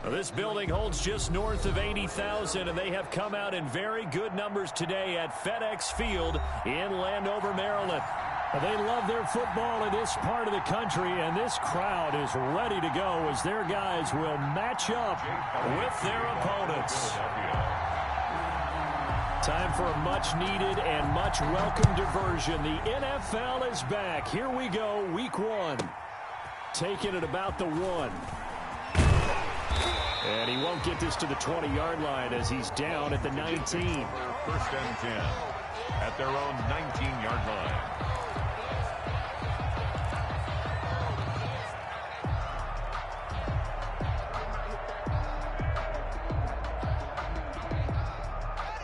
This building holds just north of 80,000, and they have come out in very good numbers today at FedEx Field in Landover, Maryland. They love their football in this part of the country, and this crowd is ready to go as their guys will match up with their opponents. Time for a much-needed and much-welcome diversion. The NFL is back. Here we go, Week 1. Taking it about the 1. And he won't get this to the 20-yard line as he's down at the 19. First and 10 at their own 19-yard line.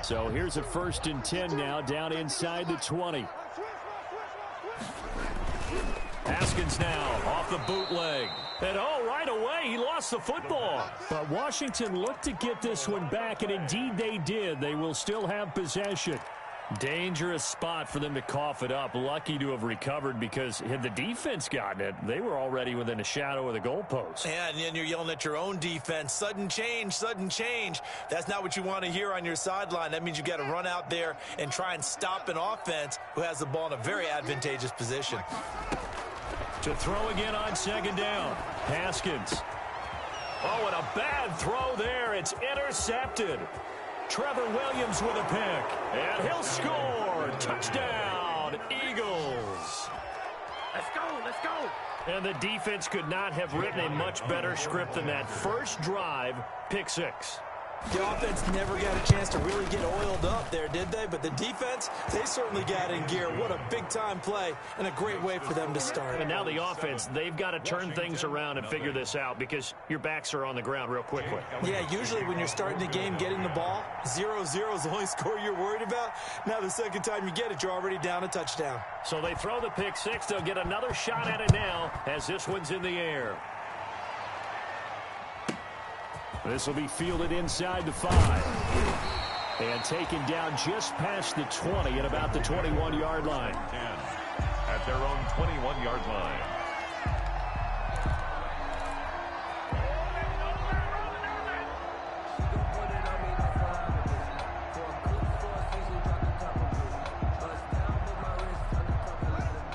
So here's a 1st and 10 now, down inside the 20. Haskins now off the bootleg. And right away, he lost the football. But Washington looked to get this one back, and indeed they did. They will still have possession. Dangerous spot for them to cough it up. Lucky to have recovered because had the defense gotten it, they were already within a shadow of the goalpost. Yeah, and then you're yelling at your own defense. Sudden change, sudden change. That's not what you want to hear on your sideline. That means you got to run out there and try and stop an offense who has the ball in a very advantageous position. To throw again on 2nd down. Haskins. Oh, and a bad throw there. It's intercepted. Trevor Williams with a pick. And he'll score. Touchdown, Eagles. Let's go, let's go. And the defense could not have written a much better script than that first drive, pick 6. The offense never got a chance to really get oiled up there, did they? But the defense, they certainly got in gear. What a big-time play and a great way for them to start. And now the offense, they've got to turn things around and figure this out because your backs are on the ground real quickly. Yeah, usually when you're starting the game getting the ball, 0-0 is the only score you're worried about. Now the second time you get it, you're already down a touchdown. So they throw the pick 6. They'll get another shot at it now as this one's in the air. This will be fielded inside the 5. And taken down just past the 20 at about the 21-yard line. 10 at their own 21-yard line.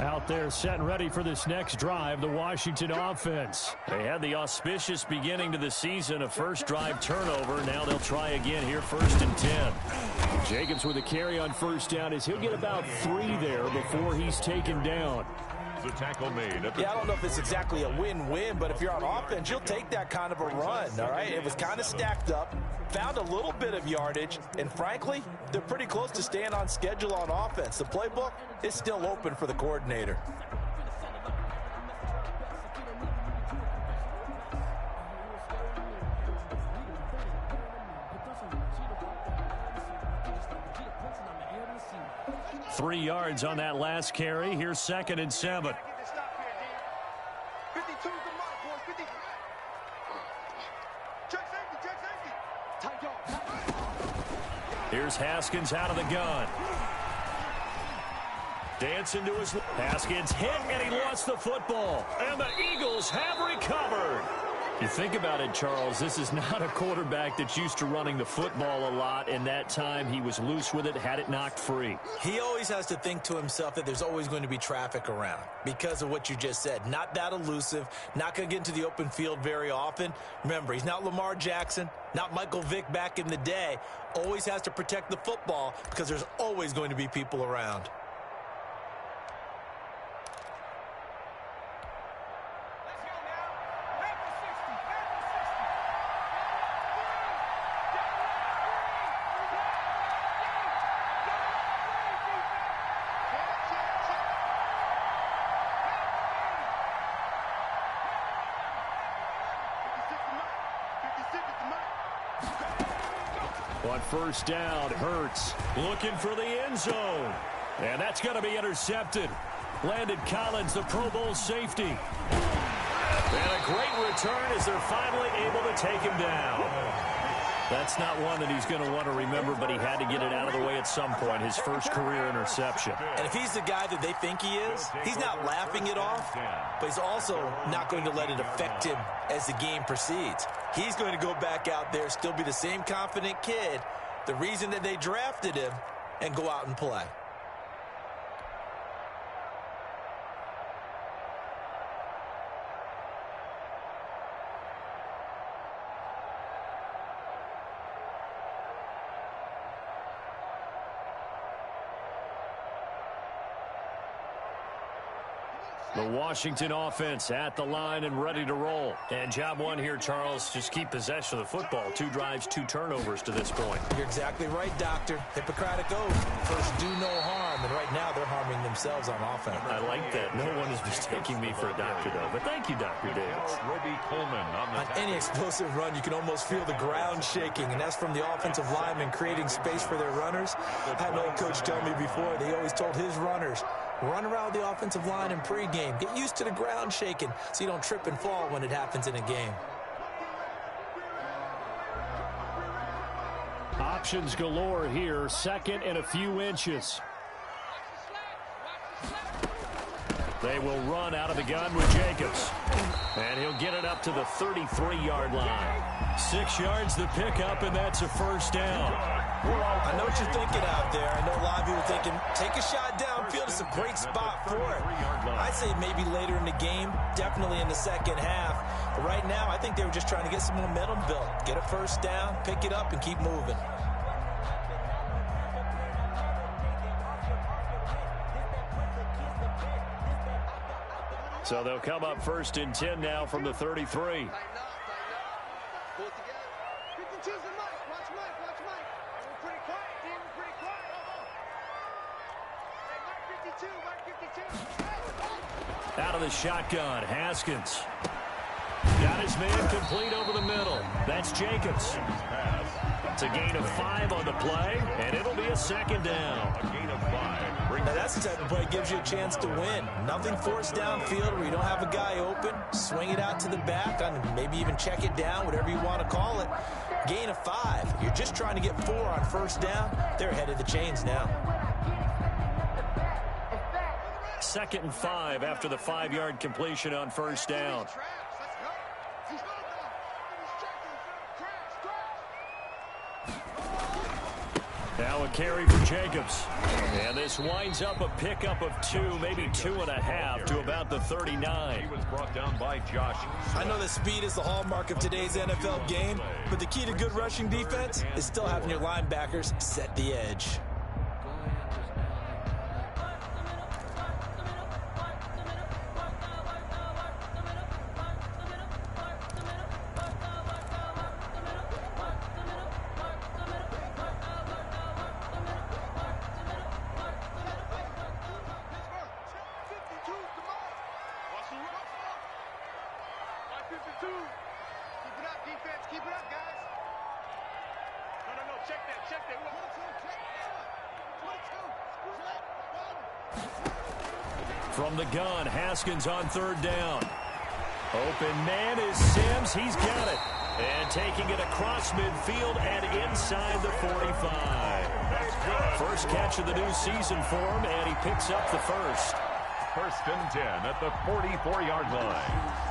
Out there set and ready for this next drive, the Washington offense. They had the auspicious beginning to the season, a first drive turnover. Now they'll try again here, 1st and 10. Jacobs with a carry on 1st down as he'll get about 3 there before he's taken down. The tackle made. Yeah, I don't know if it's exactly a win-win, but if you're on offense, you'll take that kind of a run, all right? It was kind of stacked up, found a little bit of yardage, and frankly, they're pretty close to staying on schedule on offense. The playbook is still open for the coordinator. Three yards on that last carry. Here's 2nd and 7. Here's Haskins out of the gun. Dancing to his... Haskins hit, and he lost the football. And the Eagles have recovered. You think about it, Charles, this is not a quarterback that's used to running the football a lot, and that time he was loose with it, had it knocked free. He always has to think to himself that there's always going to be traffic around because of what you just said. Not that elusive, not going to get into the open field very often. Remember, he's not Lamar Jackson, not Michael Vick back in the day. Always has to protect the football because there's always going to be people around. On 1st down, Hurts looking for the end zone. And that's going to be intercepted. Landon Collins, the Pro Bowl safety. And a great return as they're finally able to take him down. That's not one that he's going to want to remember, but he had to get it out of the way at some point, his first career interception. And if he's the guy that they think he is, he's not laughing it off, but he's also not going to let it affect him as the game proceeds. He's going to go back out there, still be the same confident kid, the reason that they drafted him, and go out and play. The Washington offense at the line and ready to roll. And job one here, Charles, just keep possession of the football. 2 drives, 2 turnovers to this point. You're exactly right, Doctor. Hippocratic oath. First, do no harm. And right now, they're harming themselves on offense. I like that. No one is mistaking me for a doctor, though. But thank you, Dr. Davis. Roby Coleman on any explosive run, you can almost feel the ground shaking. And that's from the offensive linemen creating space for their runners. I had an old coach tell me before, they always told his runners, run around the offensive line in pregame. Get used to the ground shaking so you don't trip and fall when it happens in a game. Options galore here. Second and a few inches. They will run out of the gun with Jacobs. And he'll get it up to the 33-yard line. 6 yards the pickup, and that's a first down. I know what you're thinking out there. I know a lot of you are thinking, take a shot downfield. It's a great spot for it. I'd say maybe later in the game, definitely in the second half. But right now, I think they were just trying to get some momentum built. Get a first down, pick it up, and keep moving. So they'll come up first and 10 now from the 33. Out of the shotgun, Haskins. Got his man complete over the middle. That's Jacobs. It's a gain of 5 on the play, and it'll be a second down. A gain of 5. Now that's the type of play that gives you a chance to win. Nothing forced downfield where you don't have a guy open. Swing it out to the back, and maybe even check it down, whatever you want to call it. Gain of 5. You're just trying to get 4 on first down. They're ahead of the chains now. 2nd and 5 after the 5-yard completion on first down. Now a carry for Jacobs. And this winds up a pickup of 2, maybe 2.5 to about the 39. He was brought down by Josh. I know that speed is the hallmark of today's NFL game, but the key to good rushing defense is still having your linebackers set the edge. From the gun, Haskins on 3rd down. Open man is Sims. He's got it. And taking it across midfield and inside the 45. First catch of the new season for him, and he picks up the first. 1st and 10 at the 44-yard line.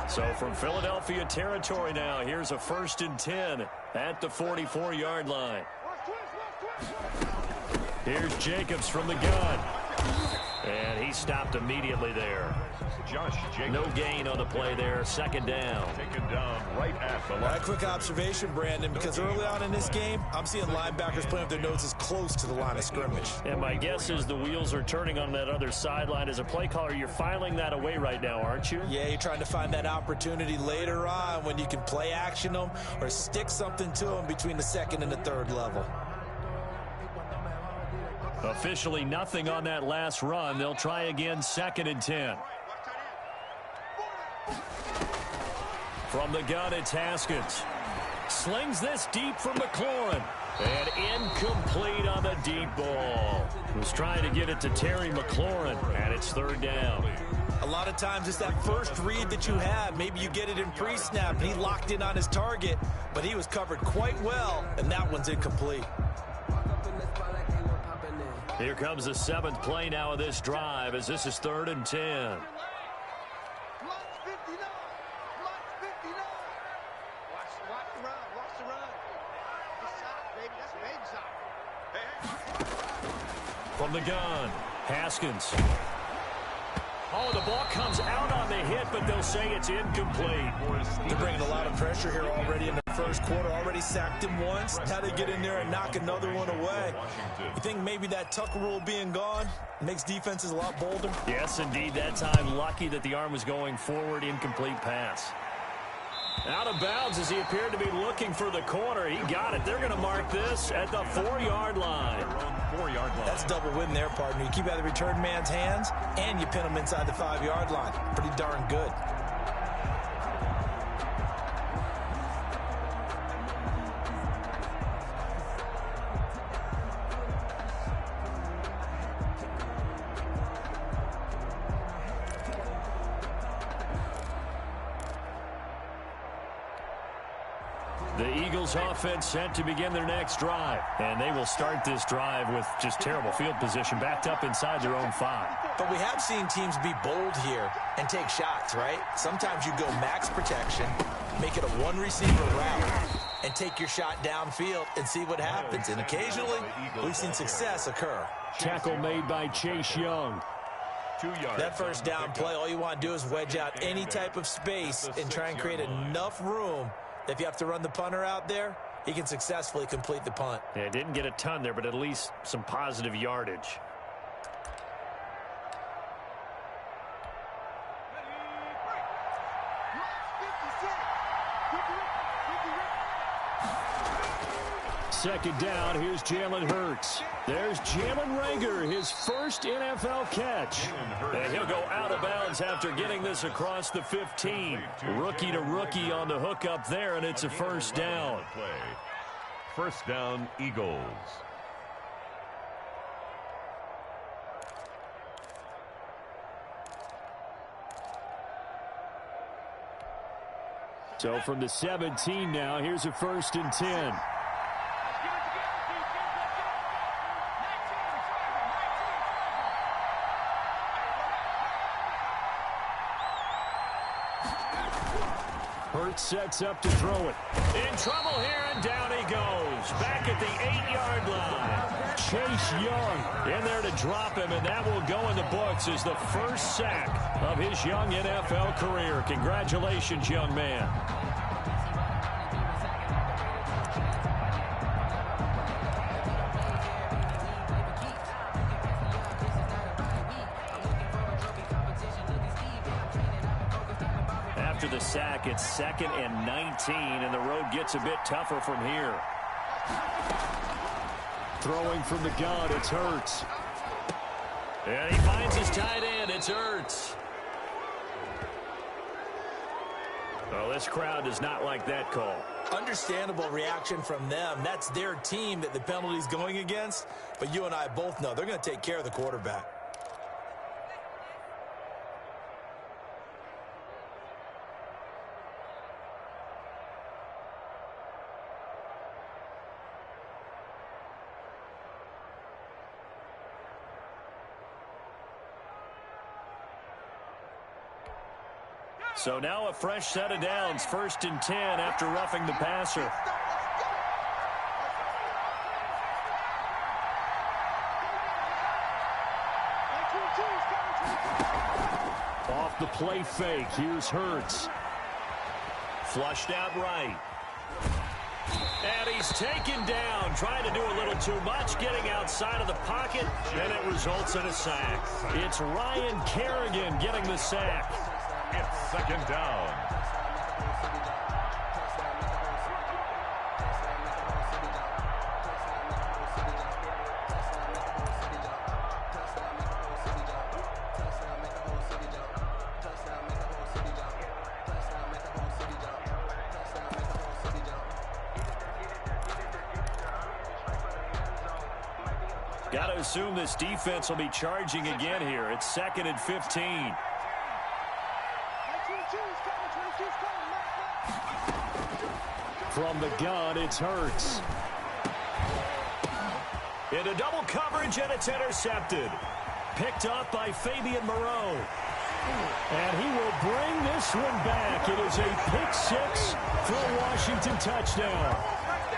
So from Philadelphia territory now, here's a 1st and 10 at the 44-yard line. Here's Jacobs from the gun. And he stopped immediately there. Josh Jacobs. No gain on the play there. 2nd down. Taken down right at the line. A quick observation, Brandon, because early on in this game, I'm seeing linebackers playing with their noses close to the line of scrimmage. And my guess is the wheels are turning on that other sideline. As a play caller, you're filing that away right now, aren't you? Yeah, you're trying to find that opportunity later on when you can play action them or stick something to them between the 2nd and the 3rd level. Officially nothing on that last run. They'll try again, 2nd and 10. From the gun, it's Haskins. Slings this deep for McLaurin. And incomplete on the deep ball. Was trying to get it to Terry McLaurin, and it's 3rd down. A lot of times it's that first read that you have. Maybe you get it in pre-snap, and he locked in on his target, but he was covered quite well, and that one's incomplete. Here comes the 7th play now of this drive as this is 3rd and 10. From the gun, Haskins. Oh, the ball comes out on the hit, but they'll say it's incomplete. They're bringing a lot of pressure here already in the first quarter. Already sacked him once. Now they get in there and knock another one away. You think maybe that tuck rule being gone makes defenses a lot bolder? Yes, indeed. That time, lucky that the arm was going forward. Incomplete pass. Out of bounds as he appeared to be looking for the corner. He got it. They're going to mark this at the 4-yard line. That's a double win there, partner. You keep out of the return man's hands, and you pin him inside the 5-yard line. Pretty darn good. The Eagles offense set to begin their next drive. And they will start this drive with just terrible field position backed up inside their own 5. But we have seen teams be bold here and take shots, right? Sometimes you go max protection, make it a one-receiver route, and take your shot downfield and see what happens. And occasionally, we've seen success occur. Tackle made by Chase Young. 2 yards. That first down play, all you want to do is wedge out any type of space and try and create enough room. If you have to run the punter out there, he can successfully complete the punt. Yeah, didn't get a ton there, but at least some positive yardage. Second down, here's Jalen Hurts. There's Jalen Reagor, his first NFL catch. And he'll go out of bounds after getting this across the 15. Rookie to rookie on the hookup there, and it's a first down. First down, Eagles. So from the 17 now, here's a 1st and 10. Hurts sets up to throw it. In trouble here, and down he goes. Back at the 8-yard line. Chase Young in there to drop him, and that will go in the books as the first sack of his young NFL career. Congratulations, young man. After the sack, it's 2nd and 19, and the road gets a bit tougher from here. Throwing from the gun, it's Hurts. And he finds his tight end, it's Hurts. Oh, this crowd does not like that call. Understandable reaction from them. That's their team that the penalty's going against, but you and I both know they're going to take care of the quarterback. So now a fresh set of downs, 1st and 10 after roughing the passer. Off the play fake, here's Hurts. Flushed out right. And he's taken down, trying to do a little too much, getting outside of the pocket, and it results in a sack. It's Ryan Kerrigan getting the sack. It's 2nd down. Got to assume this defense will be charging again here. It's 2nd and 15. From the gun, it's Hurts. Into double coverage, and it's intercepted. Picked up by Fabian Moreau. And he will bring this one back. It is a pick-6 for a Washington touchdown.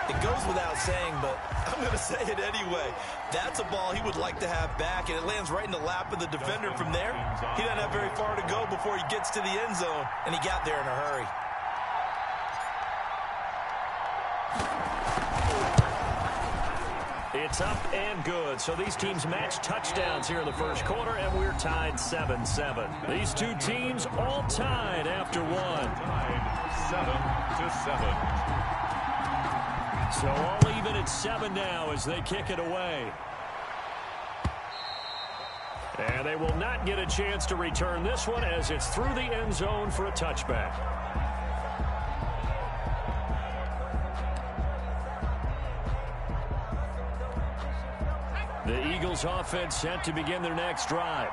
It goes without saying, but I'm going to say it anyway. That's a ball he would like to have back, and it lands right in the lap of the defender from there. He doesn't have very far to go before he gets to the end zone, and he got there in a hurry. It's up and good. So these teams match touchdowns here in the first quarter, and we're tied 7-7. These two teams all tied after one. Tied 7-7. So all even at 7 now as they kick it away. And they will not get a chance to return this one as it's through the end zone for a touchback. The Eagles offense set to begin their next drive.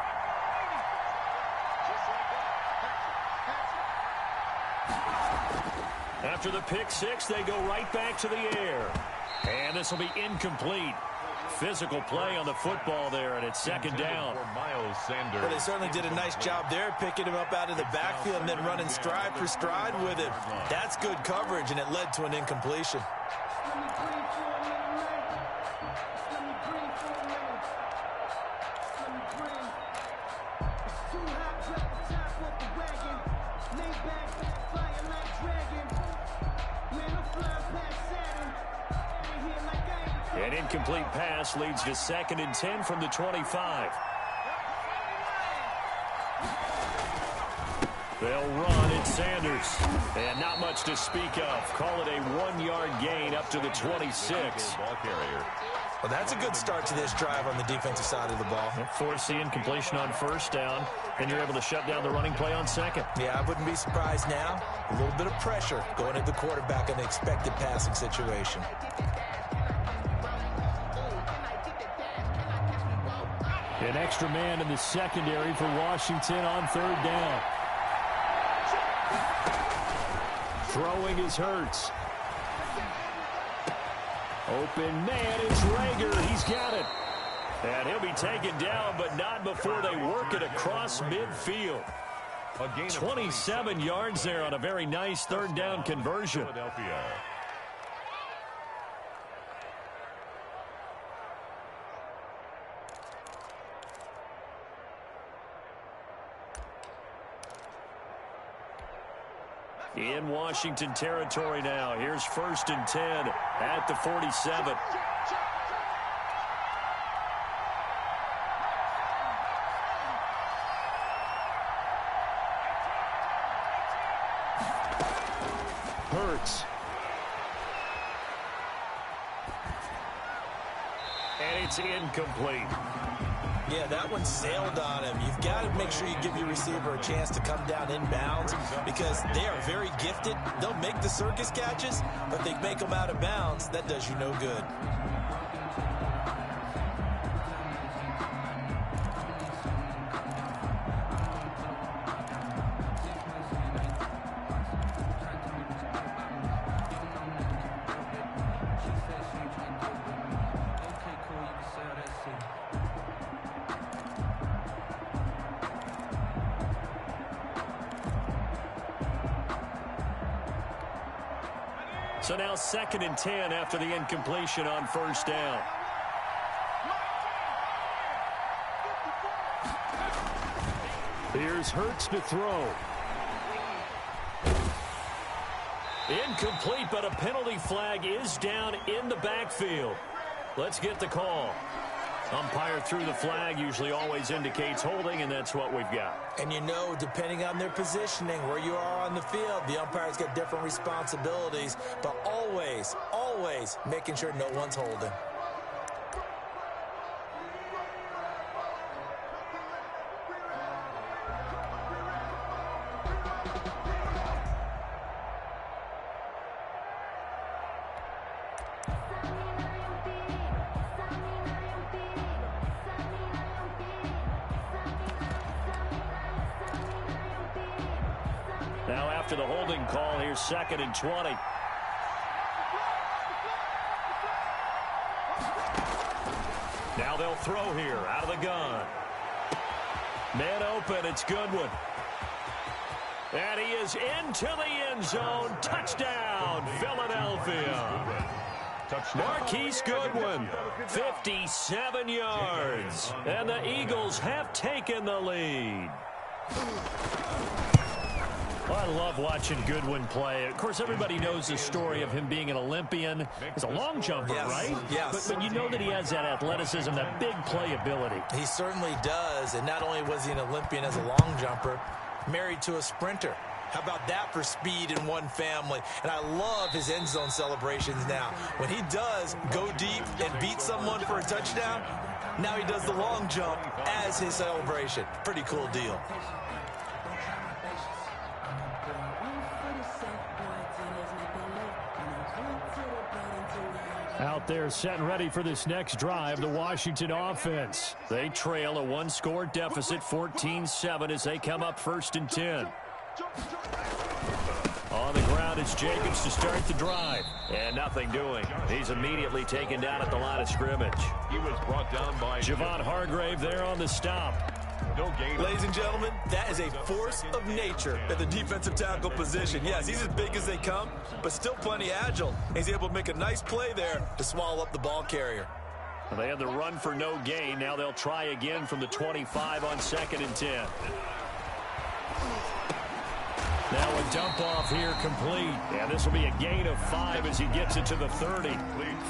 After the pick-6, they go right back to the air. And this will be incomplete. Physical play on the football there, and it's second down. Well, they certainly did a nice job there, picking him up out of the backfield and then running stride for stride with him. That's good coverage, and it led to an incompletion. An incomplete pass leads to 2nd and 10 from the 25. They'll run it, Sanders. And not much to speak of. Call it a 1-yard gain up to the 26. Well, that's a good start to this drive on the defensive side of the ball. Force the incompletion on first down, and you're able to shut down the running play on second. Yeah, I wouldn't be surprised now. A little bit of pressure going at the quarterback in an expected passing situation. An extra man in the secondary for Washington on 3rd down. Throwing is Hurts. Open man, it's Rager. He's got it. And he'll be taken down, but not before they work it across midfield. 27 yards there on a very nice 3rd down conversion. In Washington territory now. Here's 1st and 10 at the 47. Hurts. And it's incomplete. Yeah, that one sailed on him. You've got to make sure you give your receiver a chance to come down inbounds because they are very gifted. They'll make the circus catches, but they make them out of bounds. That does you no good. So now 2nd and 10 after the incompletion on 1st down. Here's Hurts to throw. Incomplete, but a penalty flag is down in the backfield. Let's get the call. Umpire threw the flag, usually always indicates holding, and that's what we've got. And you know, depending on their positioning, where you are on the field, the umpire's got different responsibilities, but always, always making sure no one's holding. Now after the holding call, here's 2nd and 20. Now they'll throw here out of the gun. Man open, it's Goodwin. And he is into the end zone. Touchdown, Philadelphia. Marquise Goodwin, 57 yards. And the Eagles have taken the lead. Well, I love watching Goodwin play. Of course, everybody knows the story of him being an Olympian. He's a long jumper, right? Yes. But you know that he has that athleticism, that big playability. He certainly does. And not only was he an Olympian as a long jumper, married to a sprinter. How about that for speed in one family? And I love his end zone celebrations now. When he does go deep and beat someone for a touchdown, now he does the long jump as his celebration. Pretty cool deal. Out there set and ready for this next drive, the Washington offense. They trail a one-score deficit, 14-7, as they come up 1st and 10. On the ground, it's Jacobs to start the drive. And nothing doing. He's immediately taken down at the line of scrimmage. He was brought down by Javon Hargrave there on the stop. no gain. Ladies and gentlemen, that is a force of nature at the defensive tackle position. Yes, he's as big as they come, but still plenty agile. He's able to make a nice play there to swallow up the ball carrier. They had the run for no gain. Now they'll try again from the 25 on 2nd and 10. Now a dump off here complete. And this will be a gain of 5 as he gets it to the 30.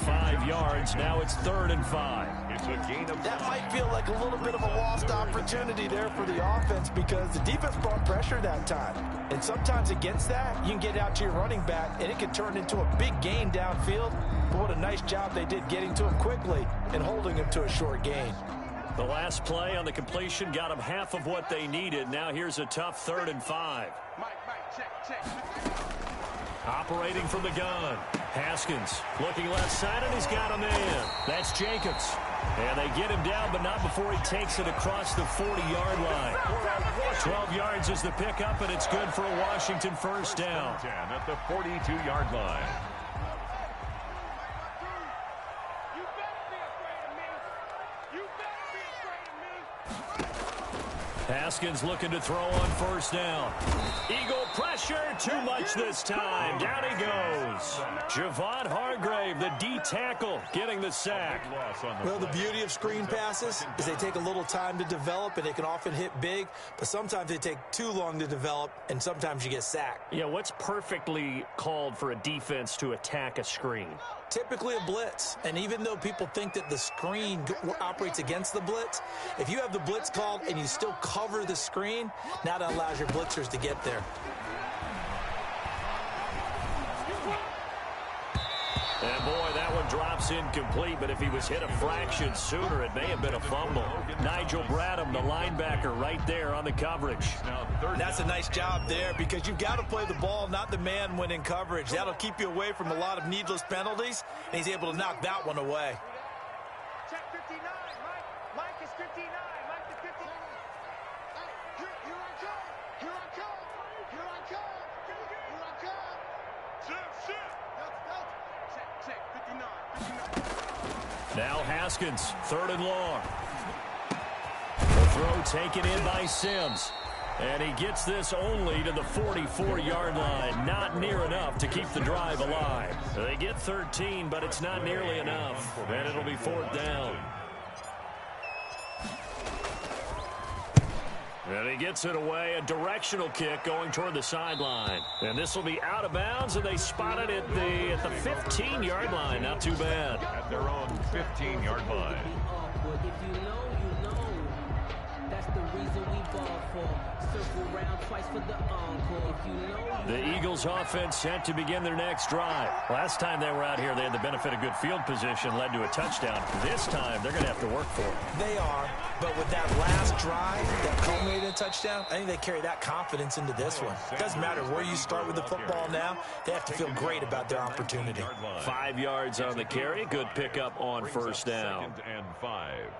5 yards. Now it's 3rd and 5. It's a gain of That might feel like a little bit of a lost opportunity there for the offense because the defense brought pressure that time. And sometimes against that, you can get out to your running back, and it can turn into a big gain downfield. But what a nice job they did getting to him quickly and holding him to a short gain. The last play on the completion got them half of what they needed. Now here's a tough 3rd and 5. Operating from the gun. Haskins looking left side, and he's got a man. That's Jacobs. And they get him down, but not before he takes it across the 40-yard line. 12 yards is the pickup, and it's good for a Washington first down. 10 at the 42-yard line. Haskins looking to throw on 1st down. Eagle pressure, too much this time. Down he goes. Javon Hargrave, the D tackle, getting the sack. Well, the beauty of screen passes is they take a little time to develop, and they can often hit big, but sometimes they take too long to develop, and sometimes you get sacked. Yeah, what's perfectly called for a defense to attack a screen? Typically a blitz, and even though people think that the screen operates against the blitz, if you have the blitz called and you still cover the screen, now that allows your blitzers to get there. And boy, that one drops incomplete, but if he was hit a fraction sooner, it may have been a fumble. Nigel Bradham, the linebacker, right there on the coverage. That's a nice job there because you've got to play the ball, not the man when in coverage. That'll keep you away from a lot of needless penalties, and he's able to knock that one away. Check 59, Mike. Mike is 59. Mike is 59. Here I come. Here I come. Here I come. Here I come. Shit. Check 59. Now Haskins, 3rd and long. The throw taken in by Sims. And he gets this only to the 44-yard line. Not near enough to keep the drive alive. They get 13, but it's not nearly enough. And it'll be 4th down. And he gets it away, a directional kick going toward the sideline. And this will be out of bounds, and they spot it at the 15-yard line. Not too bad. At their own 15-yard line. If you know, you know. That's the reason we ball for. Circle round twice for the encore. If you know. The Eagles offense set to begin their next drive. Last time they were out here, they had the benefit of good field position, led to a touchdown. This time, they're going to have to work for it. They are, but with that last drive that culminated in a touchdown, I think they carry that confidence into this one. It doesn't matter where you start with the football now. They have to feel great about their opportunity. 5 yards on the carry. Good pickup on 1st down. 2nd and 5.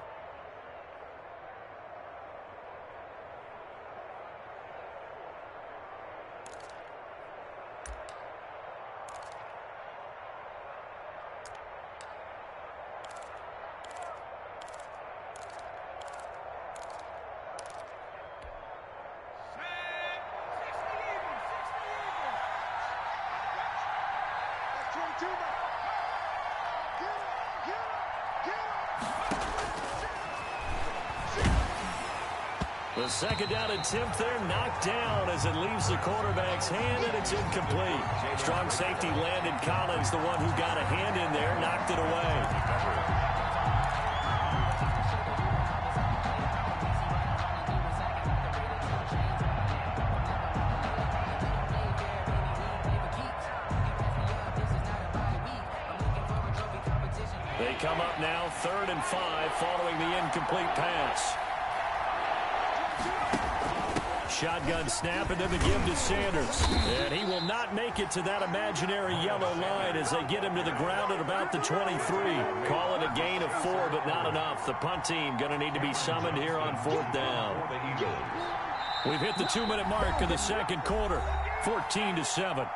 The second down attempt there knocked down as it leaves the quarterback's hand, and it's incomplete. Strong safety Landon Collins, the one who got a hand in there, knocked it away. They come up now 3rd and 5 following the incomplete pass. Shotgun snap and then the give to Sanders. And he will not make it to that imaginary yellow line as they get him to the ground at about the 23. Call it a gain of 4, but not enough. The punt team going to need to be summoned here on 4th down. We've hit the 2-minute mark of the second quarter. 14-7.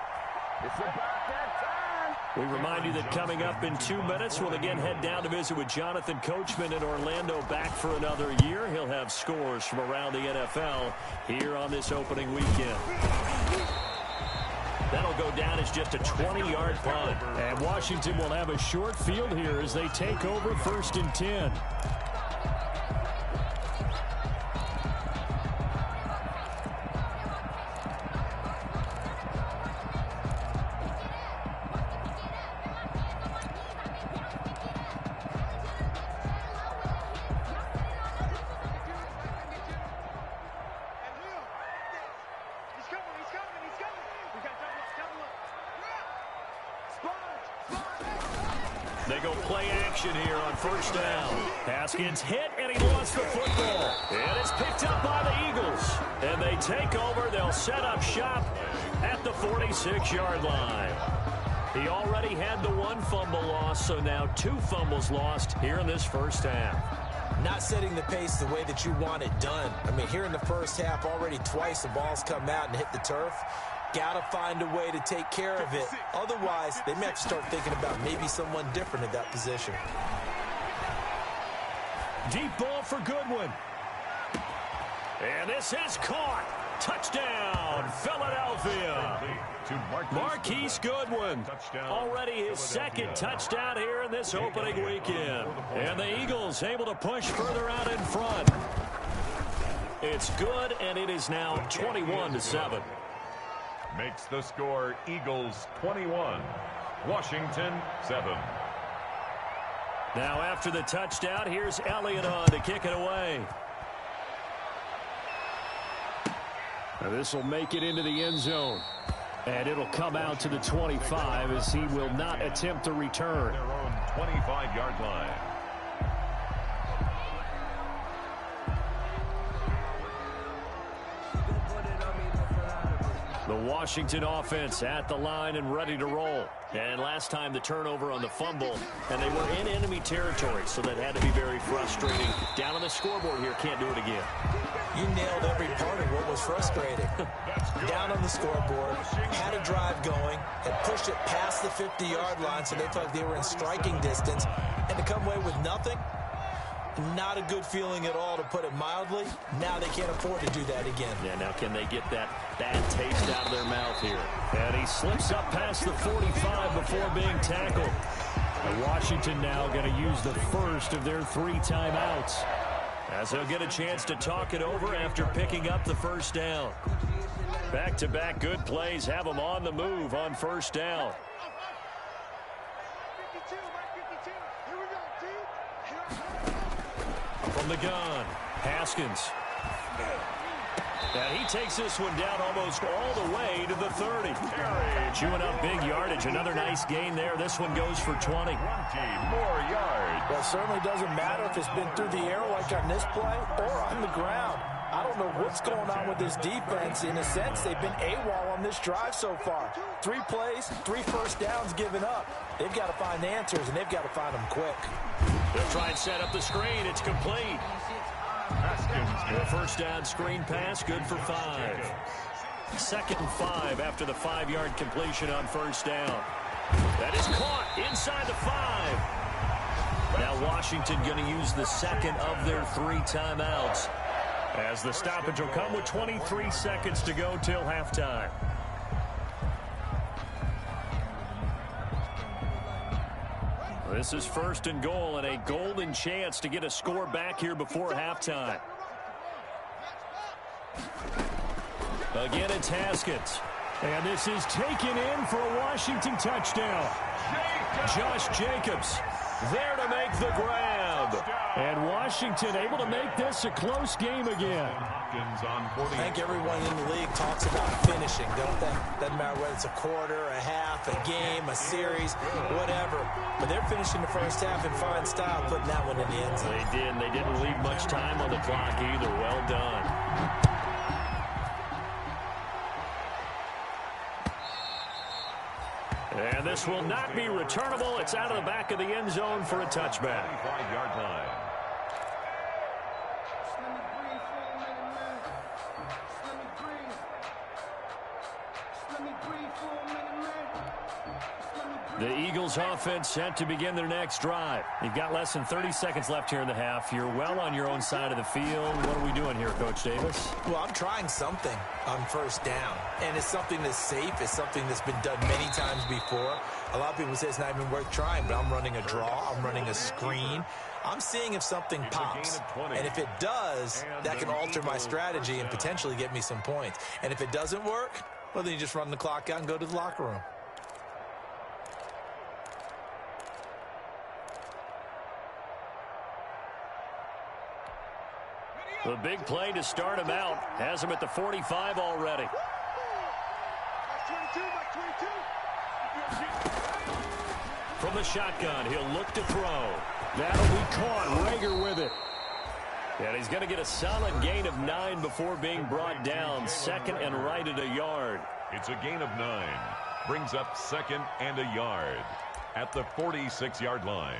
We remind you that coming up in 2 minutes, we'll again head down to visit with Jonathan Coachman in Orlando, back for another year. He'll have scores from around the NFL here on this opening weekend. That'll go down as just a 20-yard punt. And Washington will have a short field here as they take over 1st and 10. They go play action here on 1st down. Haskins hit, and he lost the football. And it's picked up by the Eagles. And they take over. They'll set up shop at the 46-yard line. He already had the 1 fumble loss, so now 2 fumbles lost here in this first half. Not setting the pace the way that you want it done. I mean, here in the first half, already twice the ball's come out and hit the turf. Got to find a way to take care of it. Otherwise, they may have to start thinking about maybe someone different at that position. Deep ball for Goodwin. And this is caught. Touchdown, Philadelphia. Marquise Goodwin. Already his second touchdown here in this opening weekend. And the Eagles able to push further out in front. It's good, and it is now 21-7. Makes the score Eagles 21, Washington 7. Now after the touchdown, here's Elliott on to kick it away. Now this will make it into the end zone. And it'll come out to the 25 as he will not attempt to return. Their own 25-yard line. The Washington offense at the line and ready to roll. And last time the turnover on the fumble, and they were in enemy territory, so that had to be very frustrating. Down on the scoreboard here, can't do it again. You nailed every part of what was frustrating. Down on the scoreboard, had a drive going, had pushed it past the 50-yard line, so they felt like they were in striking distance, and to come away with nothing, not a good feeling at all, to put it mildly. Now they can't afford to do that again. Yeah, now can they get that bad taste out of their mouth here? And he slips up past the 45 before being tackled. And Washington now going to use the first of their 3 timeouts, as they'll get a chance to talk it over after picking up the first down. Back-to-back good plays have them on the move on first down. From the gun, Haskins. And he takes this one down almost all the way to the 30. Chewing up big yardage. Another nice gain there. This one goes for 20. 20 more yards. Well, it certainly doesn't matter if it's been through the air like on this play or on the ground. I don't know what's going on with this defense. In a sense, they've been AWOL on this drive so far. 3 plays, 3 first downs given up. They've got to find answers, and they've got to find them quick. They'll try and set up the screen. It's complete. Haskins. The first down screen pass, good for 5. 2nd and 5 after the 5-yard completion on first down. That is caught inside the 5. Now Washington going to use the second of their 3 timeouts, as the stoppage will come with 23 seconds to go till halftime. This is 1st and goal, and a golden chance to get a score back here before halftime. Again, it's Haskins. And this is taken in for a Washington touchdown. Josh Jacobs there to make the grab. And Washington able to make this a close game again. I think everyone in the league talks about finishing, don't they? Doesn't matter whether it's a quarter, a half, a game, a series, whatever. But they're finishing the first half in fine style, putting that one in the end zone. They did, and they didn't leave much time on the clock either. Well done. And this will not be returnable. It's out of the back of the end zone for a touchback. 25-yard line. The Eagles offense set to begin their next drive. You've got less than 30 seconds left here in the half. You're well on your own side of the field. What are we doing here, Coach Davis? Well, I'm trying something on first down. And it's something that's safe. It's something that's been done many times before. A lot of people say it's not even worth trying, but I'm running a draw. I'm running a screen. I'm seeing if something pops. And if it does, that can alter my strategy and potentially get me some points. And if it doesn't work, well, then you just run the clock out and go to the locker room. The big play to start him out. Has him at the 45 already. From the shotgun, he'll look to throw. That'll be caught. Rager with it. And he's going to get a solid gain of 9 before being brought down. Second and right at a yard. It's a gain of 9. Brings up second and a yard at the 46-yard line.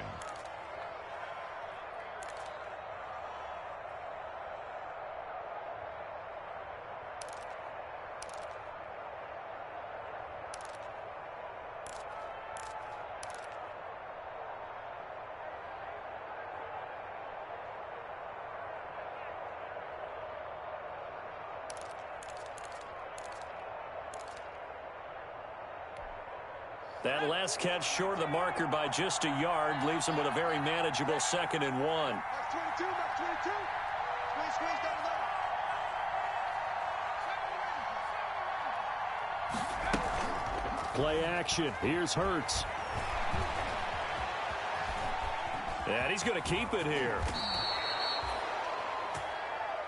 That last catch short of the marker by just a yard leaves him with a very manageable second and 1. Play action. Here's Hurts. And he's going to keep it here.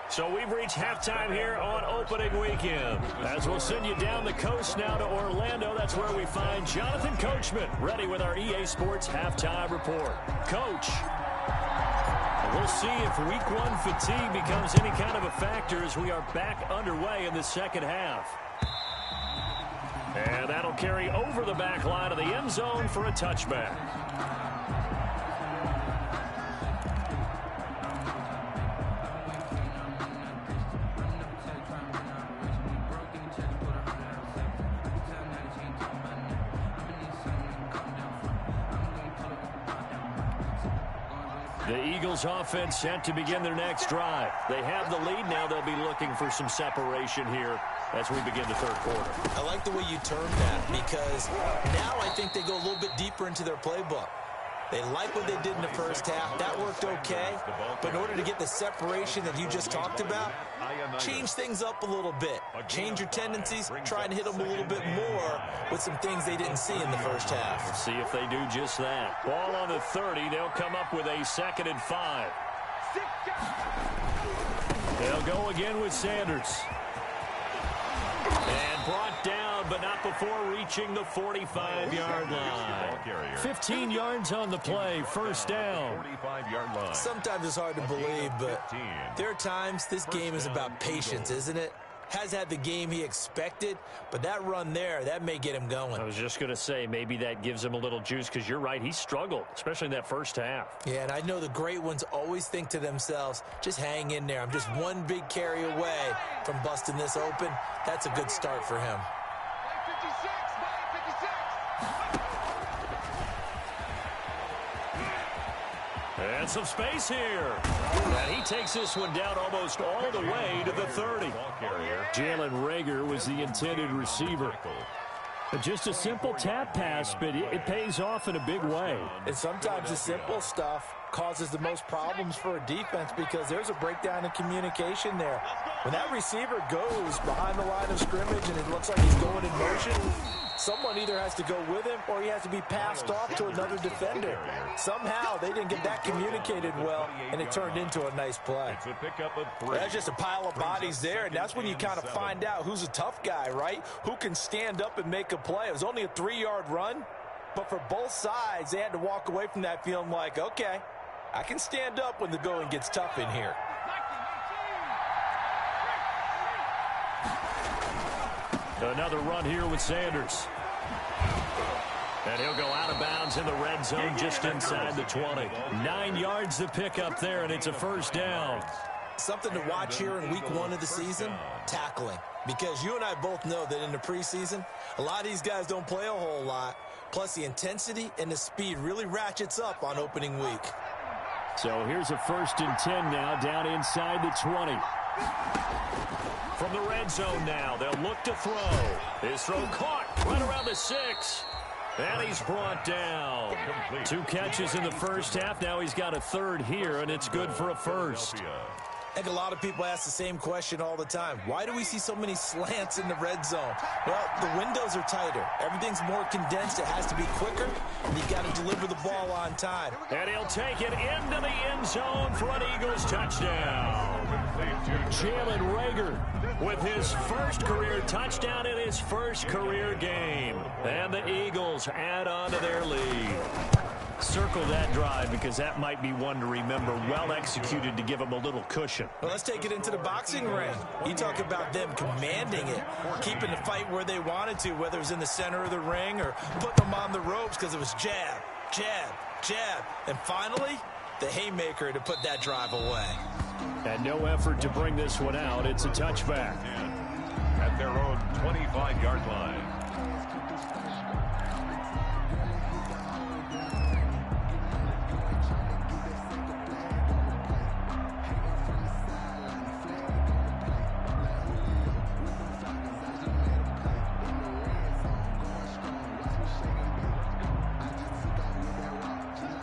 So we've reached halftime here on opening weekend. As we'll send you down the coast now to Orlando, that's where we find Jonathan Coachman, ready with our EA Sports Halftime Report. Coach, we'll see if Week 1 fatigue becomes any kind of a factor as we are back underway in the second half. And that'll carry over the back line of the end zone for a touchback. The Eagles offense set to begin their next drive. They have the lead now. They'll be looking for some separation here as we begin the third quarter. I like the way you termed that because now I think they go a little bit deeper into their playbook. They like what they did in the first half. That worked okay. But in order to get the separation that you just talked about, change things up a little bit. Change your tendencies. Try and hit them a little bit more with some things they didn't see in the first half. Let's see if they do just that. Ball on the 30. They'll come up with a 2nd and 5. They'll go again with Sanders. And brought down, but not before reaching the 45-yard line. 15 yards on the play, first down. 45-yard line. Sometimes it's hard to believe, but there are times this game is about patience, isn't it? Has had the game he expected, but that run there, that may get him going. I was just going to say, maybe that gives him a little juice because you're right, he struggled, especially in that first half. Yeah, and I know the great ones always think to themselves, just hang in there. I'm just one big carry away from busting this open. That's a good start for him. And some space here. And he takes this one down almost all the way to the 30. Jalen Rager was the intended receiver. Just a simple tap pass, but it pays off in a big way. And sometimes the simple stuff causes the most problems for a defense because there's a breakdown in communication there. When that receiver goes behind the line of scrimmage and it looks like he's going in motion, someone either has to go with him or he has to be passed off to another defender. Somehow they didn't get that communicated well, and it turned into a nice play. It's a pickup of 3. That's just a pile of bodies there, and that's when you kind of find out who's a tough guy, right? Who can stand up and make a play. It was only a 3-yard run, but for both sides, they had to walk away from that feeling like, okay, I can stand up when the going gets tough in here. Another run here with Sanders. And he'll go out of bounds in the red zone just inside the 20. 9 yards to pick up there, and it's a first down. Something to watch here in week 1 of the season, tackling. Because you and I both know that in the preseason, a lot of these guys don't play a whole lot. Plus, the intensity and the speed really ratchets up on opening week. So here's a 1st and 10 now, down inside the 20. From the red zone now, they'll look to throw. His throw caught right around the 6. And he's brought down. 2 catches in the first half. Now he's got a 3rd here, and it's good for a first. I think a lot of people ask the same question all the time. Why do we see so many slants in the red zone? Well, the windows are tighter. Everything's more condensed. It has to be quicker, and you've got to deliver the ball on time. And he'll take it into the end zone for an Eagles touchdown. Jalen Reagor with his first career touchdown in his first career game. And the Eagles add on to their lead. Circle that drive because that might be one to remember. Well executed to give them a little cushion. Well, let's take it into the boxing ring. You talk about them commanding it, keeping the fight where they wanted to, whether it was in the center of the ring or putting them on the ropes because it was jab, jab, jab. And finally, the haymaker to put that drive away. And no effort to bring this one out. It's a touchback. At their own 25-yard line.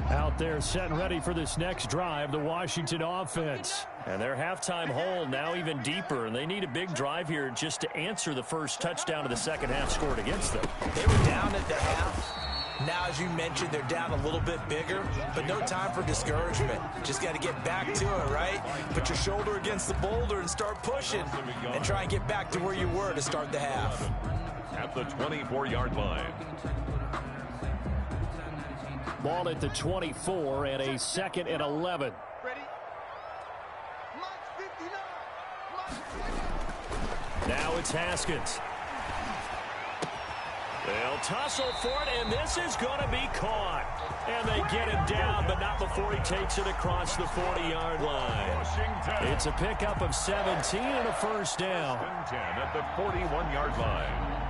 Out there set and ready for this next drive, the Washington offense. And their halftime hole now even deeper, and they need a big drive here just to answer the first touchdown of the second half scored against them. They were down at the half. Now, as you mentioned, they're down a little bit bigger, but no time for discouragement. Just got to get back to it, right? Put your shoulder against the boulder and start pushing and try and get back to where you were to start the half. At the 24-yard line. Ball at the 24 and a 2nd and 11. Ready? Mike 59. Now it's Haskins. They'll tussle for it, and this is going to be caught. And they get him down, but not before he takes it across the 40-yard line. It's a pickup of 17 and a first down. 10 at the 41-yard line.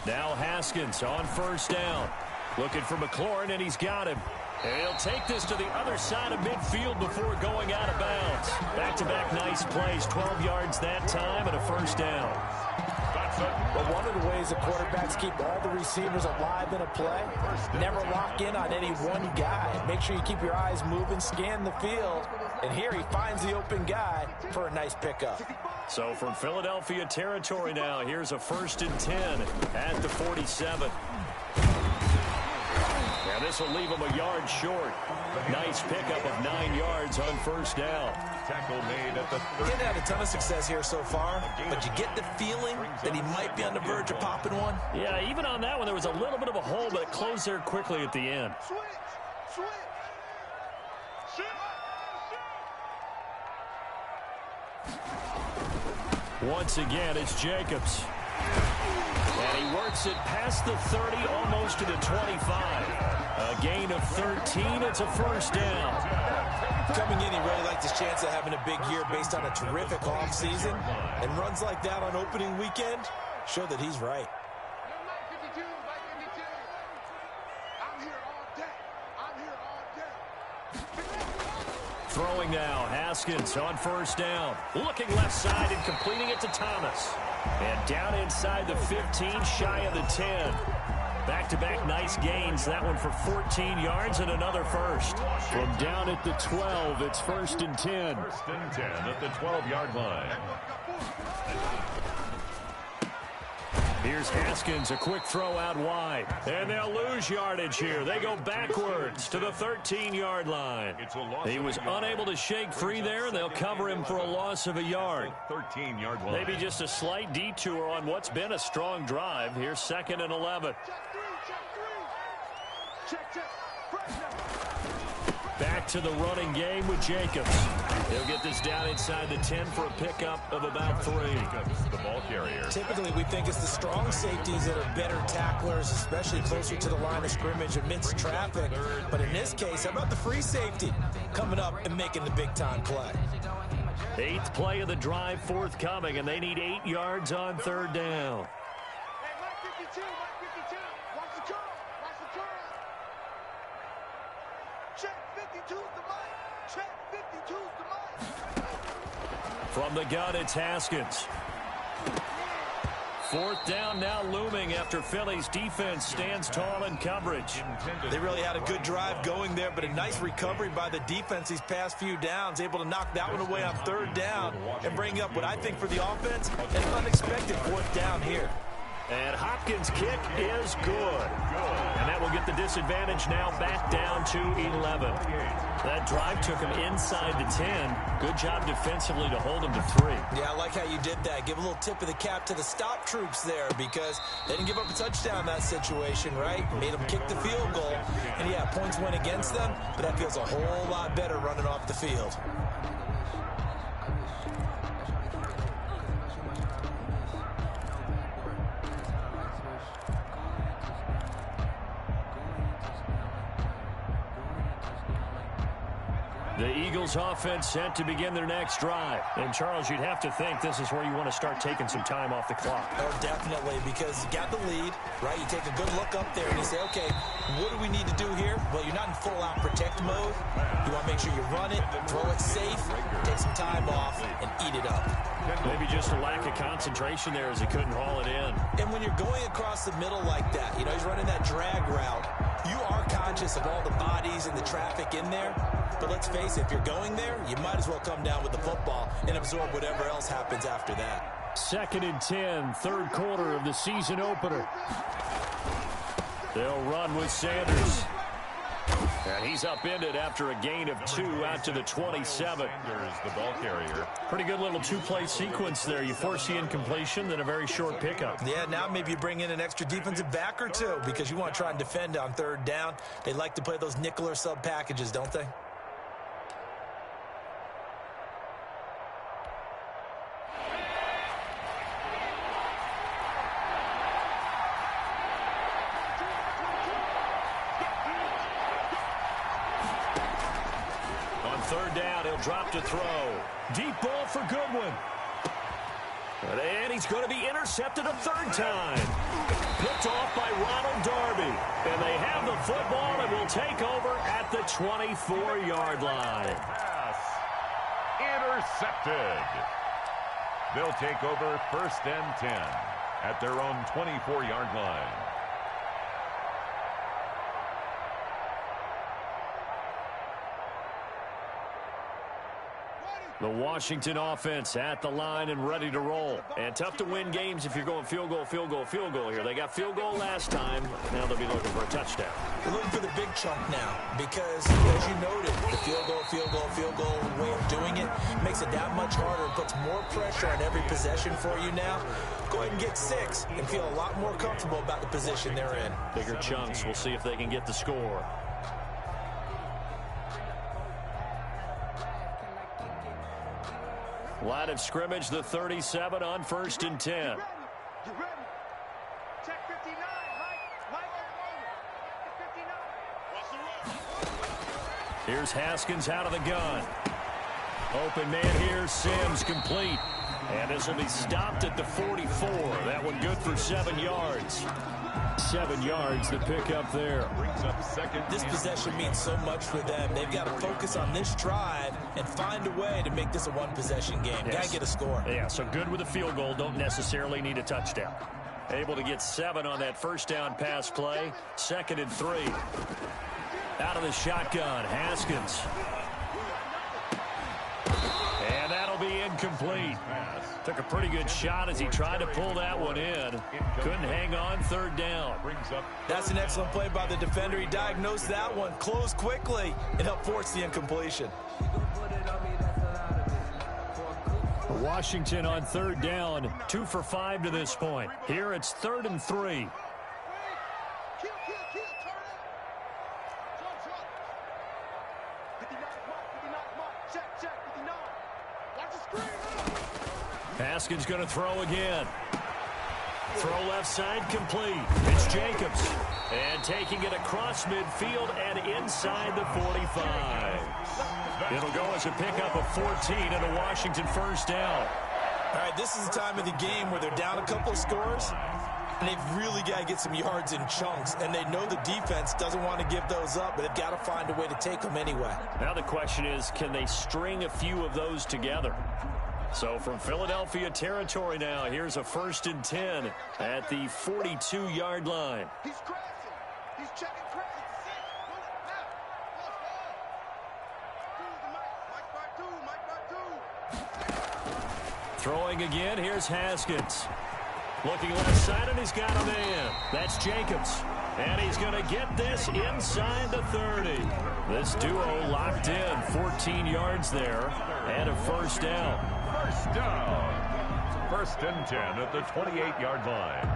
Now Haskins on first down. Looking for McLaurin, and he's got him. And he'll take this to the other side of midfield before going out of bounds. Back-to-back nice plays, 12 yards that time and a first down. But one of the ways the quarterbacks keep all the receivers alive in a play, never lock in on any one guy. Make sure you keep your eyes moving, scan the field, and here he finds the open guy for a nice pickup. So from Philadelphia territory now, here's a 1st and 10 at the 47. And this will leave him a yard short. Nice pickup of 9 yards on first down. Tackle made at the 30. Didn't have a ton of success here so far, but you get the feeling that he might be on the verge of popping one. Yeah, even on that one, there was a little bit of a hole, but it closed there quickly at the end. Switch. Switch. Shoot. Once again, it's Jacobs. And he works it past the 30, almost to the 25. A gain of 13, it's a first down. Coming in, he really liked his chance of having a big year based on a terrific offseason. And runs like that on opening weekend show that he's right. Throwing now, Haskins on first down. Looking left side and completing it to Thomas. And down inside the 15, shy of the 10. Back-to-back nice gains. That one for 14 yards and another first. From down at the 12, it's 1st and 10. 1st and 10 at the 12-yard line. Here's Haskins, a quick throw out wide. And they'll lose yardage here. They go backwards to the 13-yard line. He was unable to shake free there. They'll cover him for a loss of a yard. 13-yard line. Maybe just a slight detour on what's been a strong drive. Here's 2nd and 11. Back to the running game with Jacobs. He'll get this down inside the 10 for a pickup of about 3. The ball carrier. Typically, we think it's the strong safeties that are better tacklers, especially closer to the line of scrimmage amidst traffic. But in this case, how about the free safety coming up and making the big-time play? 8th play of the drive forthcoming, and they need 8 yards on 3rd down. Hey, Mike 52, Mike 52. Watch the curl, watch the curl. Check 52's the mic. Check 52's the mic. From the gun, it's Haskins. 4th down now looming after Philly's defense stands tall in coverage. They really had a good drive going there, but a nice recovery by the defense these past few downs, able to knock that one away on 3rd down and bring up what I think for the offense, an unexpected 4th down here. And Hopkins' kick is good. And that will get the disadvantage now back down to 11. That drive took him inside the 10. Good job defensively to hold him to 3. Yeah, I like how you did that. Give a little tip of the cap to the stop troops there because they didn't give up a touchdown in that situation, right? Made them kick the field goal. And, yeah, points went against them, but that feels a whole lot better running off the field. The Eagles offense set to begin their next drive. And, Charles, you'd have to think this is where you want to start taking some time off the clock. Oh, definitely, because you got the lead, right? You take a good look up there and you say, okay, what do we need to do here? Well, you're not in full-out protect mode. You want to make sure you run it, throw it safe, take some time off, and eat it up. Maybe just a lack of concentration there as he couldn't haul it in. And when you're going across the middle like that, you know, he's running that drag route, you are conscious of all the bodies and the traffic in there. But let's face it, if you're going there, you might as well come down with the football and absorb whatever else happens after that. 2nd and 10, 3rd quarter of the season opener. They'll run with Sanders. And he's upended after a gain of 2 out to the 27. There's the ball carrier. Pretty good little 2-play sequence there. You force the incompletion, then a very short pickup. Yeah, now maybe you bring in an extra defensive back or two because you want to try and defend on 3rd down. They like to play those nickel or sub packages, don't they? Drop to throw. Deep ball for Goodwin. And he's going to be intercepted a 3rd time. Picked off by Ronald Darby. And they have the football and will take over at the 24-yard line. Pass. Intercepted. They'll take over 1st and 10 at their own 24-yard line. The Washington offense at the line and ready to roll. And tough to win games if you're going field goal, field goal, field goal here. They got field goal last time. Now they'll be looking for a touchdown. They're looking for the big chunk now because, as you noted, the field goal, field goal, field goal way of doing it makes it that much harder and puts more pressure on every possession for you now. Go ahead and get 6 and feel a lot more comfortable about the position they're in. Bigger chunks. We'll see if they can get the score. Line of scrimmage, the 37 on 1st and 10. You ready? Check 59, Mike 59. Here's Haskins out of the gun. Open man here, Sims complete. And this will be stopped at the 44. That one good for 7 yards. 7 yards to pick up there. Brings up second. This possession means so much for them. They've got to focus on this drive and find a way to make this a one-possession game. Yes. Got to get a score. Yeah, so good with a field goal. Don't necessarily need a touchdown. Able to get 7 on that first down pass play. 2nd and 3. Out of the shotgun, Haskins. And that'll be incomplete. Took a pretty good shot as he tried to pull that one in. Couldn't hang on, 3rd down. That's an excellent play by the defender. He diagnosed that one, closed quickly, and helped force the incompletion. Washington on 3rd down, 2 for 5 to this point. Here it's 3rd and 3. Haskins going to throw again. Throw left side complete. It's Jacobs. And taking it across midfield and inside the 45. It'll go as a pickup of 14 and a Washington first down. All right, this is the time of the game where they're down a couple of scores, and they've really got to get some yards in chunks, and they know the defense doesn't want to give those up, but they've got to find a way to take them anyway. Now the question is, can they string a few of those together? So from Philadelphia territory now, here's a 1st and 10 at the 42-yard line. He's crashing. He's checking crash. Throwing again, here's Haskins. Looking left side, and he's got a man. That's Jacobs. And he's going to get this inside the 30. This duo locked in, 14 yards there, and a first down. First down. 1st and 10 at the 28-yard line.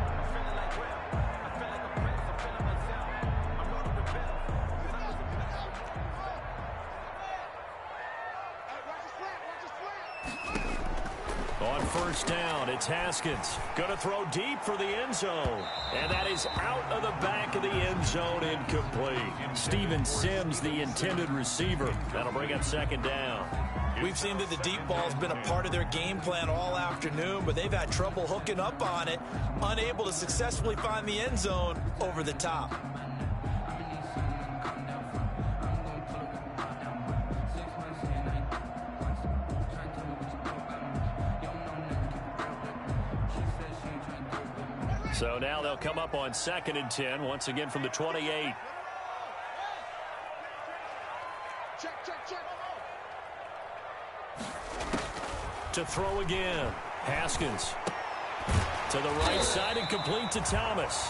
On 1st down, it's Haskins. Going to throw deep for the end zone. And that is out of the back of the end zone, incomplete. Steven Sims, the intended receiver. That'll bring up 2nd down. We've seen that the deep ball's been a part of their game plan all afternoon, but they've had trouble hooking up on it, unable to successfully find the end zone over the top. So now they'll come up on 2nd and 10, once again from the 28. To throw again, Haskins. To the right side and complete to Thomas.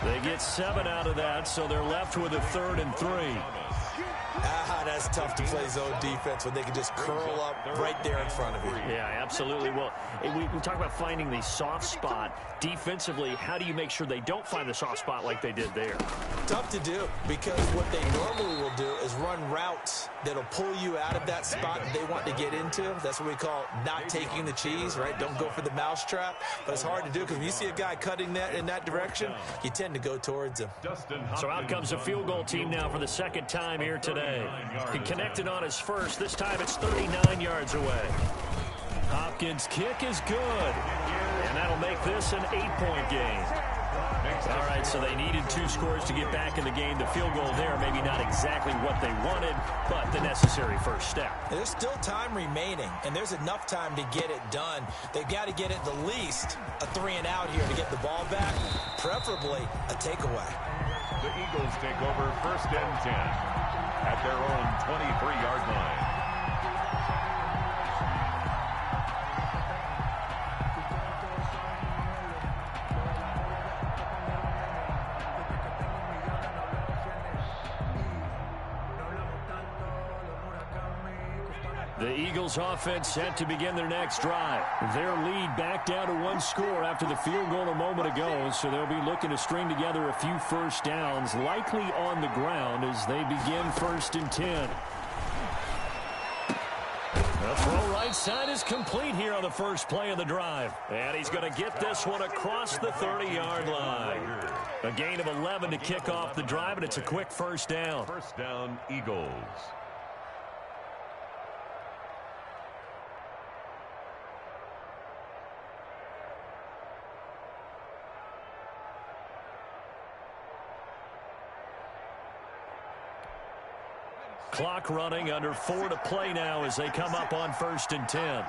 They get 7 out of that, so they're left with a 3rd and 3. That's tough to play zone defense when they can just curl up right there in front of you. Yeah, absolutely. Well, we talk about finding the soft spot. Defensively, how do you make sure they don't find the soft spot like they did there? Tough to do, because what they normally will do is run routes that'll pull you out of that spot that they want to get into. That's what we call not taking the cheese, right? Don't go for the mousetrap. But it's hard to do, because when you see a guy cutting that in that direction, you tend to go towards him. So out comes a field goal team now for the 2nd time here today. He connected on his first. This time it's 39 yards away. Hopkins' kick is good. And that'll make this an 8-point game. All right, so they needed 2 scores to get back in the game. The field goal there, maybe not exactly what they wanted, but the necessary first step. There's still time remaining, and there's enough time to get it done. They've got to get at the least a 3-and-out here to get the ball back, preferably a takeaway. The Eagles take over 1st and 10 at their own 23-yard line. The Eagles offense set to begin their next drive. Their lead back down to 1 score after the field goal a moment ago, so they'll be looking to string together a few first downs, likely on the ground as they begin 1st and 10. The throw right side is complete here on the first play of the drive. And he's going to get this one across the 30-yard line. A gain of 11 to kick off the drive, and it's a quick first down. First down, Eagles. Clock running, under 4 to play now as they come up on 1st and 10.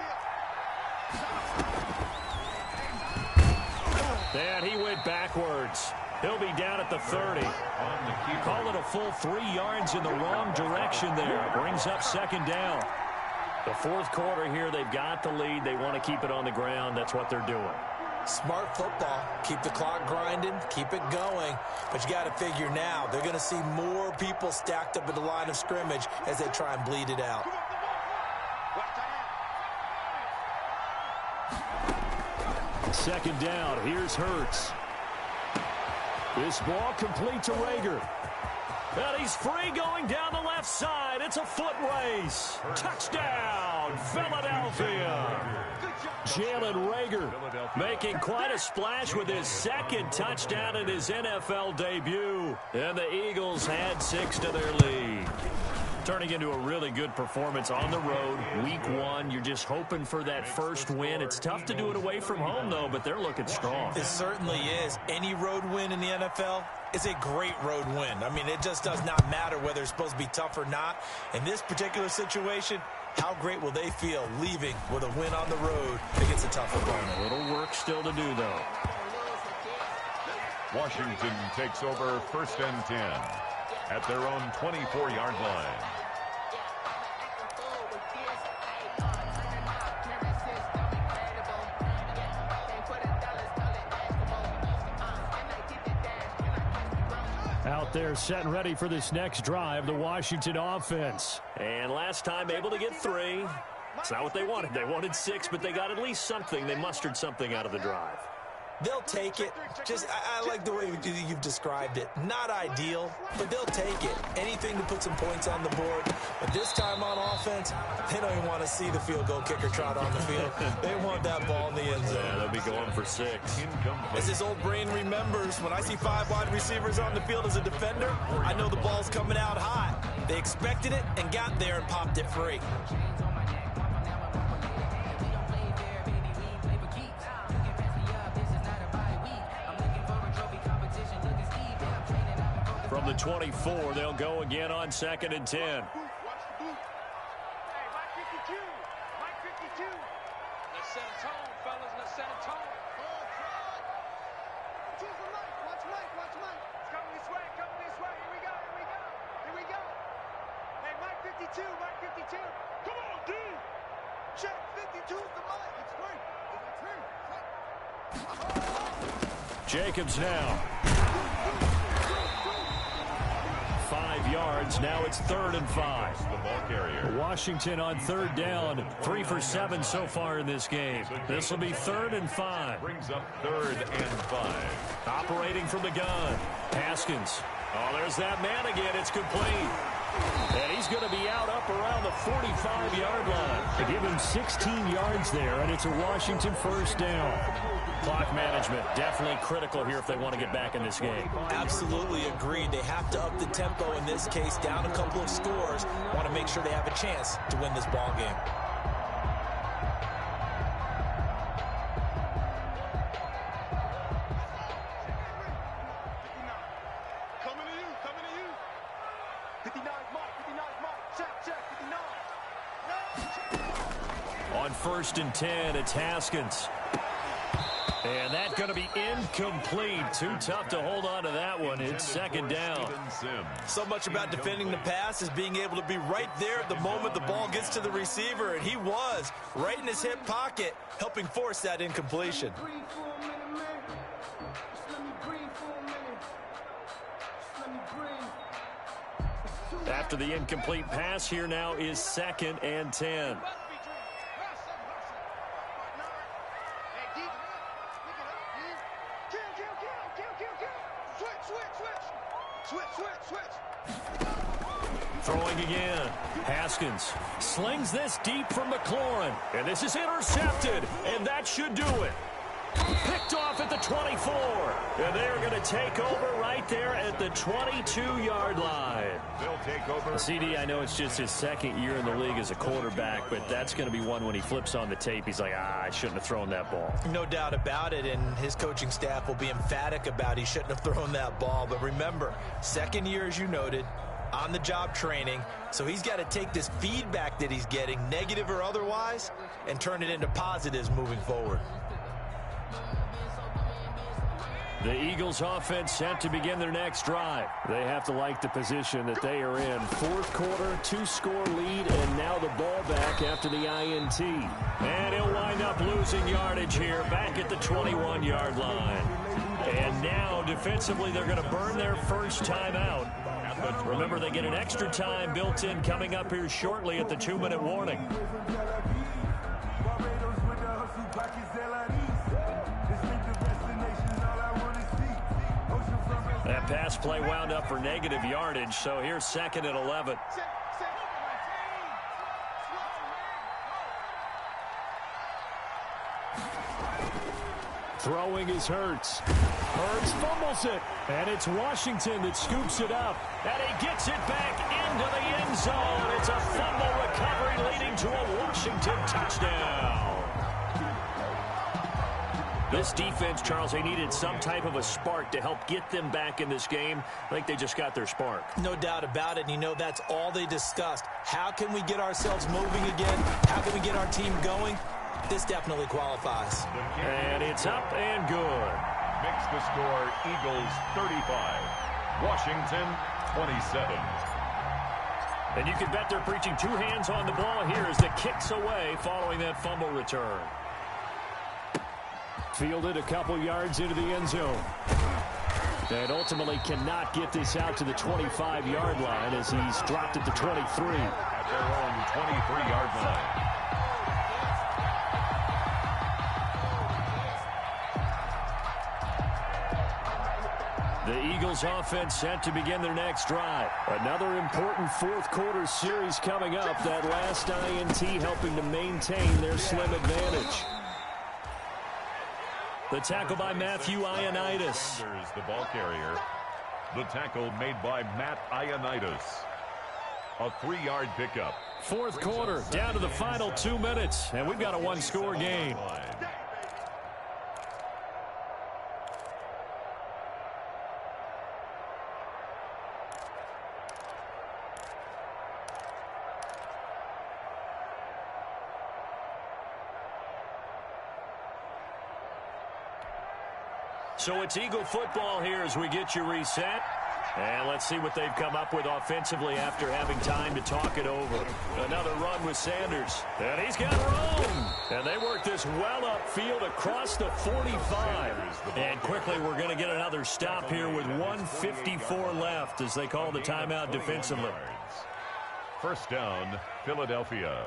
And he went backwards. He'll be down at the 30. Call it a full 3 yards in the wrong direction there. Brings up 2nd down. The 4th quarter here, they've got the lead. They want to keep it on the ground. That's what they're doing. Smart football. Keep the clock grinding. Keep it going. But you got to figure now, they're going to see more people stacked up at the line of scrimmage as they try and bleed it out. 2nd down. Here's Hurts. This ball complete to Rager. And he's free going down the left side. It's a foot race. Touchdown, Philadelphia. Jalen Rager making quite a splash with his 2nd touchdown in his NFL debut. And the Eagles add 6 to their lead. Turning into a really good performance on the road. Week 1, you're just hoping for that first win. It's tough to do it away from home, though, but they're looking strong. It certainly is. Any road win in the NFL is a great road win. I mean, it just does not matter whether it's supposed to be tough or not. In this particular situation, how great will they feel leaving with a win on the road against a tough opponent? A little work still to do, though. Washington takes over 1st and 10 at their own 24-yard line. Out there set and ready for this next drive, the Washington offense. And last time able to get 3. It's not what they wanted. They wanted 6, but they got at least something. They mustered something out of the drive. They'll take it. Just, I like the way you've described it. Not ideal, but they'll take it. Anything to put some points on the board. But this time on offense, they don't even want to see the field goal kicker trot on the field. They want that ball in the end zone. Yeah, they'll be going for 6. As his old brain remembers, when I see 5 wide receivers on the field as a defender, I know the ball's coming out hot. They expected it and got there and popped it free. From the 24, they'll go again on 2nd and 10. Hey, Mike 52. Mike 52. Let's set a tone, fellas. Let's set a tone. Watch Mike. Watch Mike. It's coming this way. Coming this way. Here we go. Here we go. Here we go. Hey, Mike 52. Mike 52. Come on, dude. Check 52 is the Mike. It's free. Jacobs now. 5 yards. Now it's 3rd and 5. The ball carrier. Washington on 3rd down. 3 for 7 so far in this game. This will be 3rd and 5. Brings up 3rd and 5. Operating from the gun. Haskins. Oh, there's that man again. It's complete. And he's going to be out up around the 45-yard line. They give him 16 yards there, and it's a Washington 1st down. Clock management definitely critical here if they want to get back in this game. Absolutely agreed. They have to up the tempo in this case, down a couple of scores. Want to make sure they have a chance to win this ball game. Coming to you. 59 Mike. 59 Mike. Check. 59. On 1st and 10, it's Haskins. And that's going to be incomplete. Too tough to hold on to that one. It's 2nd down. So much about defending the pass is being able to be right there at the moment the ball gets to the receiver. And he was right in his hip pocket, helping force that incompletion. After the incomplete pass, here now is 2nd and 10. Throwing again. Haskins slings this deep from McLaurin. And this is intercepted. And that should do it. Picked off at the 24. And they're going to take over right there at the 22-yard line. They'll take over. CD, I know it's just his 2nd year in the league as a quarterback, but that's going to be one when he flips on the tape. He's like, I shouldn't have thrown that ball. No doubt about it, and his coaching staff will be emphatic about he shouldn't have thrown that ball. But remember, 2nd year, as you noted, on-the-job training, so he's got to take this feedback that he's getting, negative or otherwise, and turn it into positives moving forward. The Eagles offense set to begin their next drive. They have to like the position that they are in. Fourth quarter, 2-score lead, and now the ball back after the INT. And he'll wind up losing yardage here back at the 21-yard line. And now, defensively, they're going to burn their first timeout. Remember, they get an extra time built in coming up here shortly at the 2-minute warning. That pass play wound up for negative yardage, so here's 2nd and 11. Throwing is Hurts. Hurts fumbles it, and it's Washington that scoops it up. And he gets it back into the end zone. It's a fumble recovery leading to a Washington touchdown. This defense, Charles, they needed some type of a spark to help get them back in this game. I think they just got their spark. No doubt about it, and you know that's all they discussed. How can we get ourselves moving again? How can we get our team going? This definitely qualifies. And it's up and good. Makes the score Eagles 35, Washington 27. And you can bet they're preaching 2 hands on the ball here as the kick's away following that fumble return. Fielded a couple yards into the end zone. And ultimately cannot get this out to the 25-yard line as he's dropped at the 23. At their own 23-yard line. The Eagles offense set to begin their next drive. Another important fourth quarter series coming up. That last INT helping to maintain their slim advantage. The tackle by Matthew Ioannidis. Sanders, the ball carrier. The tackle made by Matt Ioannidis. A 3-yard pickup. Fourth quarter, down to the final 2 minutes, and we've got a 1-score game. So it's Eagle football here as we get you reset. And let's see what they've come up with offensively after having time to talk it over. Another run with Sanders. And he's got room. And they work this well upfield across the 45. And quickly we're going to get another stop here with 1:54 left as they call the timeout defensively. First down, Philadelphia.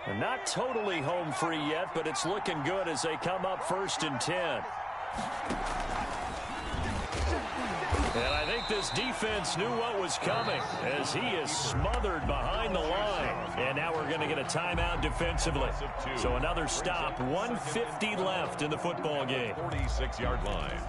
And not totally home free yet, but it's looking good as they come up 1st and 10. And I think this defense knew what was coming as he is smothered behind the line. And now we're going to get a timeout defensively. So another stop, 1:50 left in the football game. 46-yard line.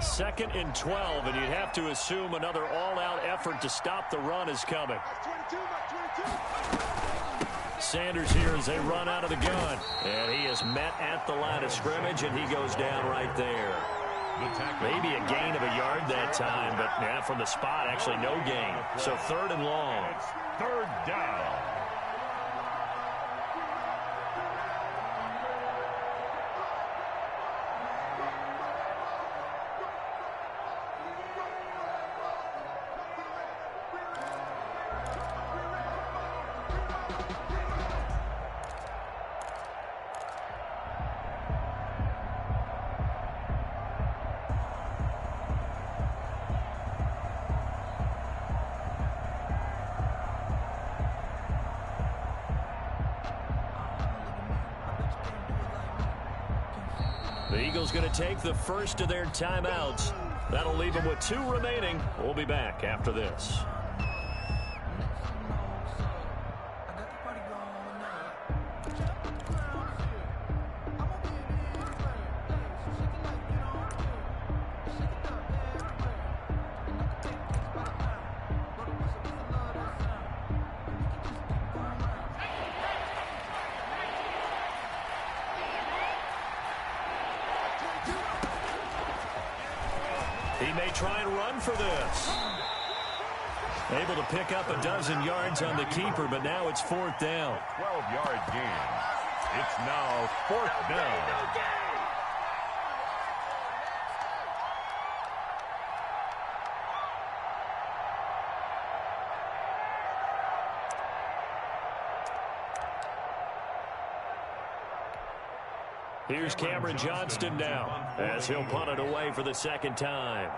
Second and 12, and you'd have to assume another all-out effort to stop the run is coming. Sanders here as they run out of the gun. And he is met at the line of scrimmage, and he goes down right there. Maybe a gain of a yard that time, but yeah, from the spot, actually no gain. So 3rd and long. Third down. The Eagles going to take the first of their timeouts. That'll leave them with 2 remaining. We'll be back after this. He may try and run for this. Able to pick up a dozen yards on the keeper, but now it's 4th down. 12-yard gain. It's now 4th down. Here's Cameron Johnston now as he'll punt it away for the 2nd time.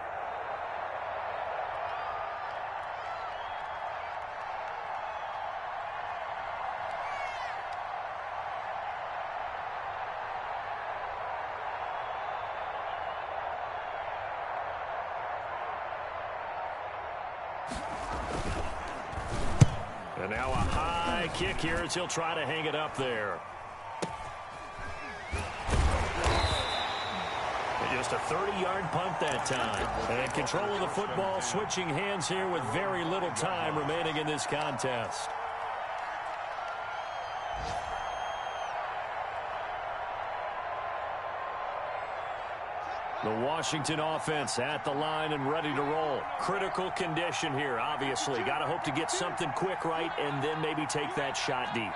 And now a high kick here as he'll try to hang it up there. Just a 30-yard punt that time. And control of the football, switching hands here with very little time remaining in this contest. The Washington offense at the line and ready to roll. Critical condition here, obviously. Got to hope to get something quick right and then maybe take that shot deep.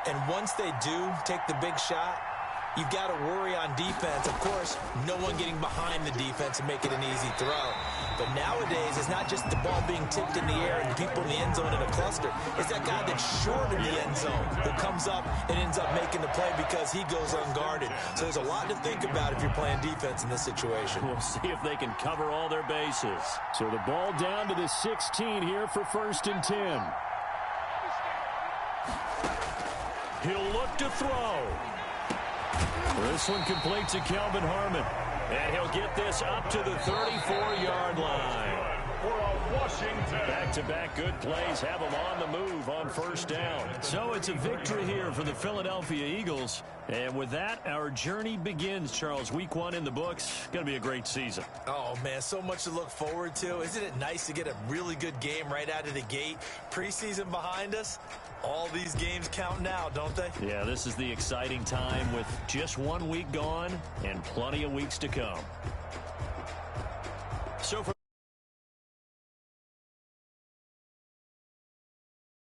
And once they do take the big shot, you've got to worry on defense. Of course, no one getting behind the defense and make it an easy throw. But nowadays, it's not just the ball being tipped in the air and people in the end zone in a cluster. It's that guy that's short in the end zone who comes up and ends up making the play because he goes unguarded. So there's a lot to think about if you're playing defense in this situation. We'll see if they can cover all their bases. So the ball down to the 16 here for 1st and 10. He'll look to throw. This one complete to Kelvin Harmon. And he'll get this up to the 34-yard line. For Washington. Back-to-back good plays have them on the move on 1st down. So it's a victory here for the Philadelphia Eagles. And with that, our journey begins, Charles. Week 1 in the books. Going to be a great season. Oh, man, so much to look forward to. Isn't it nice to get a really good game right out of the gate? Preseason behind us. All these games count now, don't they? Yeah, this is the exciting time with just 1 week gone and plenty of weeks to come.